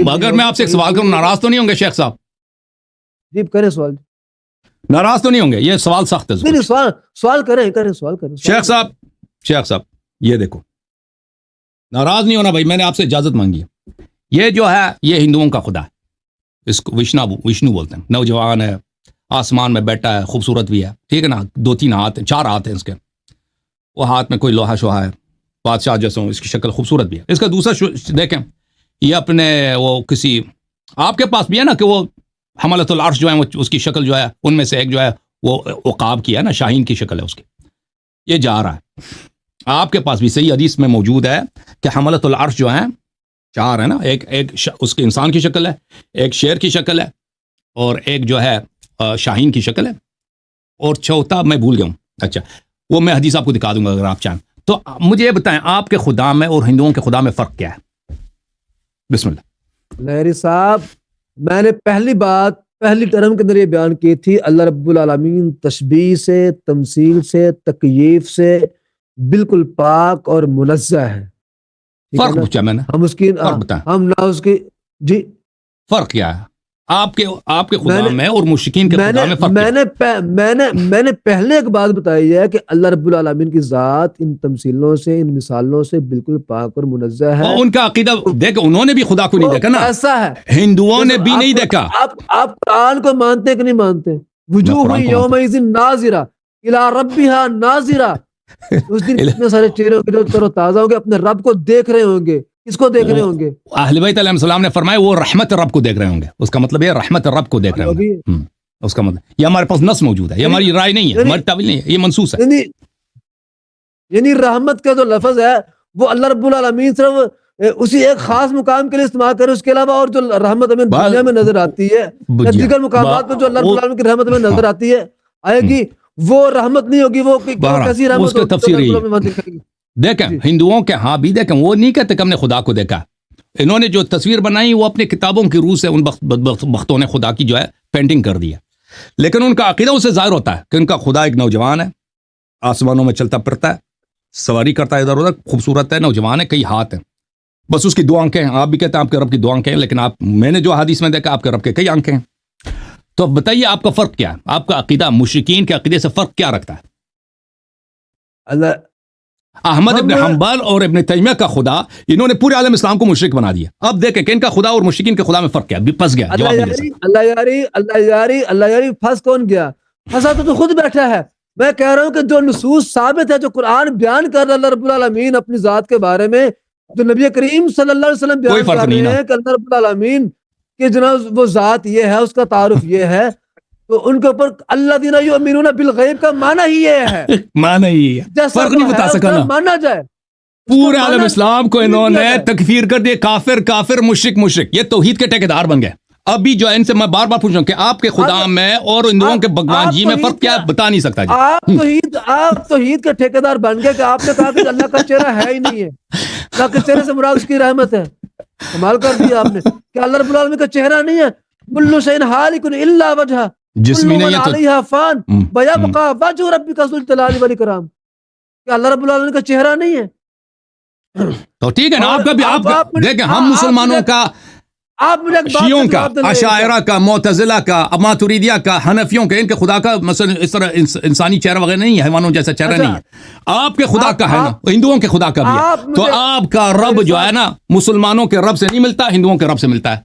اگر میں آپ سے ایک سوال کروں ناراض تو نہیں ہوں گے شیخ صاحب؟ جی کریں سوال. ناراض تو نہیں ہوں گے؟ یہ سوال سخت ہے. نہیں سوال کریں سوال کریں. شیخ صاحب یہ دیکھو، ناراض نہیں ہونا بھائی، میں نے آپ سے اجازت مانگی ہے. یہ جو ہے یہ ہندوؤں کا خدا ہے، اس کو وشنو بولتے ہیں. نوجوان ہے، آسمان میں بیٹھا ہے، خوبصورت بھی ہے، ٹھیک ہے نا. 2-3 ہاتھ ہیں، 4 ہاتھ ہیں اس کے. وہ ہاتھ میں کوئی لوہا شوہا ہے، بادشاہ جیسا ہوں، اس کی شکل خوبصورت بھی ہے. اس کا دوسرا دیکھیں، یہ اپنے وہ کسی آپ کے پاس بھی ہے نا کہ وہ حملۃ العرش جو ہے اس کی شکل جو ہے ان میں سے ایک جو ہے وہ عقاب کی ہے نا، شاہین کی شکل ہے اس کی. یہ جا رہا ہے. آپ کے پاس بھی صحیح حدیث میں موجود ہے کہ حملۃ العرش جو ہیں 4 ہے نا، ایک اس کے انسان کی شکل ہے، ایک شیر کی شکل ہے، اور ایک جو ہے شاہین کی شکل ہے، اور چوتھا میں بھول گیا ہوں. اچھا وہ میں حدیث آپ کو دکھا دوں گا اگر آپ چاہیں تو. مجھے یہ بتائیں آپ کے خدا میں اور ہندوؤں کے خدا میں فرق کیا ہے؟ بسم اللہ. لہری صاحب، میں نے پہلی ٹرم کے اندر یہ بیان کی تھی، اللہ رب العالمین تشبیہ سے، تمثیل سے، تکییف سے بالکل پاک اور منزہ ہے. فرق پوچھا میں نے، ہم اس کی ہم نہ اس کی جی فرق کیا ہے آپ کے خدا میں اور مشرکین کے خدا میں فرق؟ میں نے پہلے ایک بات بتائی ہے کہ اللہ رب العالمین کی ذات ان تمثیلوں سے، ان مثالوں سے بالکل پاک اور منزہ ہے. ان کا عقیدہ دیکھ، انہوں نے بھی خدا کو نہیں دیکھا نا، ایسا ہے. ہندوؤں نے بھی نہیں دیکھا. آپ قرآن کو مانتے کہ نہیں مانتے؟ وجوہ یومئذ ناظرہ الی ربہا ناظرہ. اس دن اتنے سارے چہرے ہوں گے جو تر و تازہ ہوں گے، اپنے رب کو دیکھ رہے ہوں گے. کس کو دیکھ رہے ہوں گے؟ اہل بیت علیہ السلام نے فرمایا وہ رحمت رب کو دیکھ رہے ہوں گے. اس کا مطلب یہ رحمت رب کو دیکھ رہے ہوں گے. اس کا مطلب یہ ہمارے پاس نص موجود ہے، یہ ہماری رائے نہیں ہے، ہماری تعویل نہیں ہے، یہ منصوص ہے. یعنی رحمت کا جو لفظ ہے وہ اللہ رب العالمین صرف اسی ایک خاص مقام کے لیے استعمال کرے، اس کے علاوہ اور جو رحمت ہمیں دنیا میں نظر آتی ہے یا دیگر مقامات میں جو اللہ رب العالمین کی رحمت ہمیں نظر آتی ہے آئے گی، وہ رحمت نہیں ہوگی. وہ کیسی رحمت؟ اس کی تفسیر دیکھیں ہندوؤں کے ہاں بھی دیکھیں، وہ نہیں کہتے کہ ہم نے خدا کو دیکھا. انہوں نے جو تصویر بنائی وہ اپنی کتابوں کی روح سے ان بختوں نے خدا کی جو ہے پینٹنگ کر دی ہے. لیکن ان کا عقیدہ اسے ظاہر ہوتا ہے کہ ان کا خدا ایک نوجوان ہے، آسمانوں میں چلتا پھرتا ہے، سواری کرتا ہے ادھر ادھر، خوبصورت ہے، نوجوان ہے، کئی ہاتھ ہیں، بس اس کی 2 آنکھیں ہیں. آپ بھی کہتے ہیں آپ کے رب کی 2 آنکھیں ہیں، لیکن میں نے جو حدیث میں دیکھا آپ کے رب کے کئی آنکھیں ہیں. تو بتائیے آپ کا فرق کیا ہے؟ آپ کا عقیدہ مشرکین کے عقیدے سے فرق کیا رکھتا ہے؟ احمد ابن حنبل اور ابن تیمیہ کا خدا، انہوں نے پورے عالم اسلام کو مشرک بنا دیا. اب دیکھیں کہ ان کا خدا اور مشرکین کے خدا میں فرق کیا ہے. پھنس گیا. اللہ یاری پھنس کون گیا؟ پھنسا تو خود بیٹھا ہے. میں کہہ رہا ہوں کہ جو نصوص ثابت ہے، جو قرآن بیان کر رہا ہے اللہ رب العالمین اپنی ذات کے بارے میں، جو نبی کریم صلی اللہ علیہ وسلم بیان کر رہے ہیں کہ اللہ رب العالمین کہ جناب وہ ذات یہ ہے، اس کا تعارف یہ ہے، تو ان کے اوپر الذین یؤمنون بالغیب کا معنی ہی یہ ہے. معنی ہی ہے، فرق نہیں بتا سکا نا. مانا جائے پورے عالم اسلام کو انہوں نے تکفیر کر دیا، کافر کافر، مشرک مشرک. یہ توحید کے ٹھیکیدار بن گئے. ابھی جو ان سے میں بار بار پوچھ رہا ہوں کہ آپ کے خدا میں اور ہندوؤں کے بھگوان جی میں فرق کیا بتا نہیں سکتا. آپ توحید کے ٹھیکیدار بن گئے کہ آپ نے کہا کہ اللہ کا چہرہ ہے ہی نہیں ہے، اللہ کے چہرے سے مراد اس کی رحمت ہے. کمال کر دیا آپ نے کہ اللہ رب العالمین کا چہرہ نہیں ہے. کل شیء ہالک الا وجہہ، جسمی نہیں ہے علیہا فان ویبقی وجہ ربک ذو الجلال والاکرام. کہ اللہ رب العالمین کا چہرہ نہیں ہے. تو ٹھیک ہے نا، آپ کا بھی آپ دیکھیں، ہم مسلمانوں کا، شیعوں کا، اشاعرہ کا، معتزلہ کا، ماتریدیہ کا، حنفیوں کا، ان کے خدا کا مثلا اس طرح انسانی چہرہ وغیرہ نہیں ہے، حیوانوں جیسا چہرہ نہیں ہے. آپ کے خدا کا ہے نا، ہندوؤں کے خدا کا بھی ہے. تو آپ کا رب جو ہے نا مسلمانوں کے رب سے نہیں ملتا، ہندوؤں کے رب سے ملتا ہے.